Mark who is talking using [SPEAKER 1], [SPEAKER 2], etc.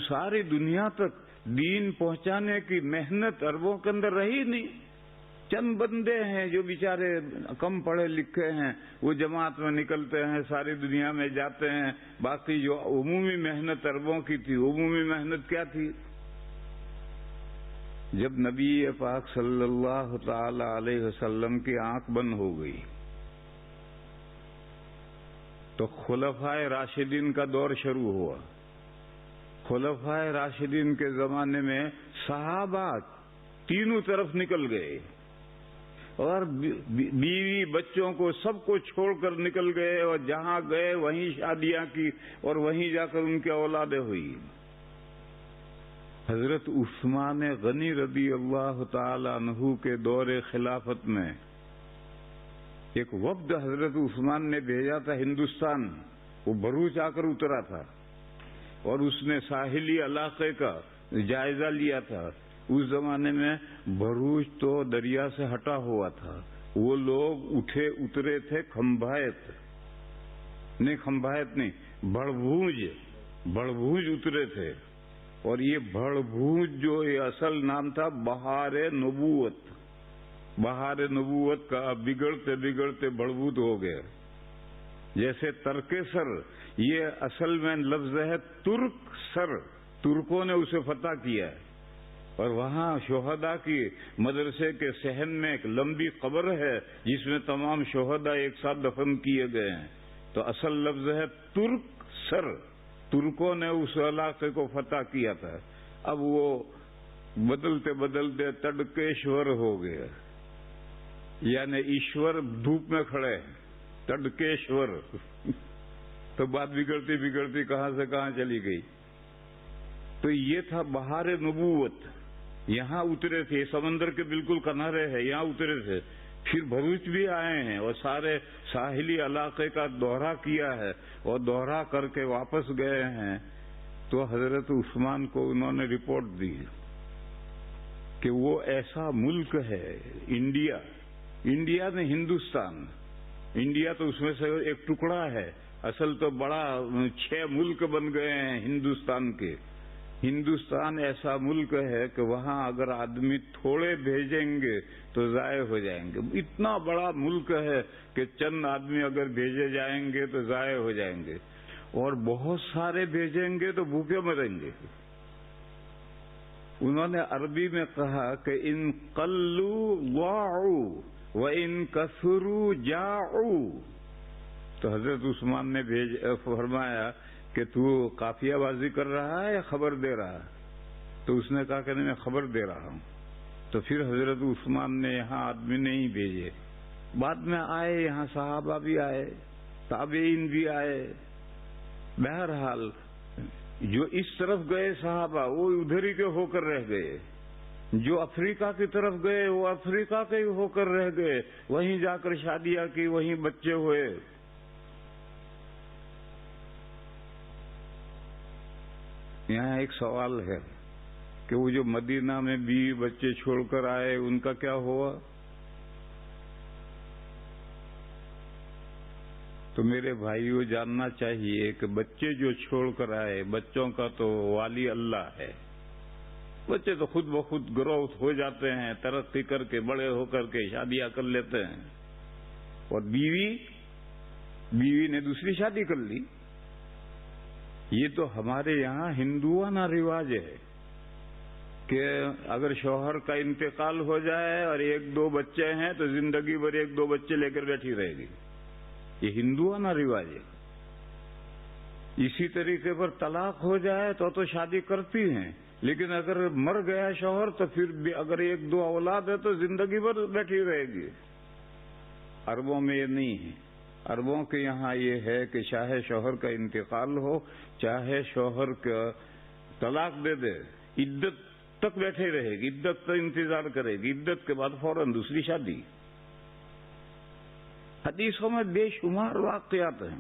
[SPEAKER 1] ساری دنیا تک دین پہنچانے کی محنت عربوں کے اندر رہی نہیں. چند بندے ہیں جو بیچارے کم پڑھے لکھے ہیں، وہ جماعت میں نکلتے ہیں، ساری دنیا میں جاتے ہیں. باقی جو عمومی محنت عربوں کی تھی، عمومی محنت کیا تھی؟ جب نبی پاک صلی اللہ تعالی علیہ وسلم کی آنکھ بند ہو گئی تو خلفائے راشدین کا دور شروع ہوا. خلفائے راشدین کے زمانے میں صحابہ تینوں طرف نکل گئے اور بیوی بچوں کو سب کو چھوڑ کر نکل گئے، اور جہاں گئے وہیں شادیاں کی اور وہیں جا کر ان کی اولادیں ہوئی. حضرت عثمان غنی رضی اللہ تعالی عنہ کے دور خلافت میں ایک وفد حضرت عثمان نے بھیجا تھا ہندوستان. وہ بھروچ آ کر اترا تھا اور اس نے ساحلی علاقے کا جائزہ لیا تھا. اس زمانے میں بھروچ تو دریا سے ہٹا ہوا تھا. وہ لوگ اٹھے اترے تھے کھمبھایت نہیں بڑبھوج اترے تھے. اور یہ بڑبھوج جو یہ اصل نام تھا بہار نبوت. بہار نبوت کا بگڑتے بگڑتے بڑبھوت ہو گیا. جیسے ترکیسر، یہ اصل میں لفظ ہے ترک سر، ترکوں نے اسے فتح کیا ہے. اور وہاں شہداء کی مدرسے کے صحن میں ایک لمبی قبر ہے جس میں تمام شہداء ایک ساتھ دفن کیے گئے ہیں. تو اصل لفظ ہے ترک سر. ترکوں نے اس علاقے کو فتح کیا تھا. اب وہ بدلتے بدلتے تڈکیشور ہو گیا، یعنی ایشور دھوپ میں کھڑے ہیں، تڈکیشور. تو بات بگڑتی بگڑتی کہاں سے کہاں چلی گئی. تو یہ تھا بہار نبوت. یہاں اترے تھے، سمندر کے بالکل کنارے ہے، یہاں اترے تھے. پھر بھروچ بھی آئے ہیں اور سارے ساحلی علاقے کا دورہ کیا ہے اور دورہ کر کے واپس گئے ہیں. تو حضرت عثمان کو انہوں نے رپورٹ دی کہ وہ ایسا ملک ہے انڈیا نے ہندوستان، انڈیا تو اس میں سے ایک ٹکڑا ہے، اصل تو بڑا 6 ملک بن گئے ہیں ہندوستان کے. ہندوستان ایسا ملک ہے کہ وہاں اگر آدمی تھوڑے بھیجیں گے تو ضائع ہو جائیں گے. اتنا بڑا ملک ہے کہ چند آدمی اگر بھیجے جائیں گے تو ضائع ہو جائیں گے، اور بہت سارے بھیجیں گے تو بھوکے مریں گے. انہوں نے عربی میں کہا کہ ان قلوا ضاعوا وان کثروا جاعوا. تو حضرت عثمان نے فرمایا کہ تو قافیہ بازی کر رہا ہے یا خبر دے رہا ہے؟ تو اس نے کہا کہ نہیں، میں خبر دے رہا ہوں. تو پھر حضرت عثمان نے یہاں آدمی نہیں بھیجے. بعد میں آئے یہاں صحابہ بھی آئے، تابعین بھی آئے. بہرحال جو اس طرف گئے صحابہ وہ ادھر ہی کے ہو کر رہ گئے، جو افریقہ کی طرف گئے وہ افریقہ کے ہی ہو کر رہ گئے، وہیں جا کر شادیاں کی، وہیں بچے ہوئے. یہاں ایک سوال ہے کہ وہ جو مدینہ میں بیوی بچے چھوڑ کر آئے ان کا کیا ہوا؟ تو میرے بھائیوں جاننا چاہیے کہ بچے جو چھوڑ کر آئے، بچوں کا تو والی اللہ ہے. بچے تو خود بخود گروتھ ہو جاتے ہیں، ترقی کر کے بڑے ہو کر کے شادیاں کر لیتے ہیں. اور بیوی نے دوسری شادی کر لی. یہ تو ہمارے یہاں ہندوانہ رواج ہے کہ اگر شوہر کا انتقال ہو جائے اور 1-2 بچے ہیں تو زندگی بھر 1-2 بچے لے کر بیٹھی رہے گی. یہ ہندوانہ رواج ہے. اسی طریقے پر طلاق ہو جائے تو شادی کرتی ہیں، لیکن اگر مر گیا شوہر تو پھر اگر 1-2 اولاد ہے تو زندگی بھر بیٹھی رہے گی. عربوں میں یہ نہیں ہے. عربوں کے یہاں یہ ہے کہ چاہے شوہر کا انتقال ہو، چاہے شوہر کا طلاق دے دے، عدت تک بیٹھے رہے گی، عدت کا انتظار کرے گی، عدت کے بعد فوراً دوسری شادی. حدیثوں میں بے شمار واقعات ہیں.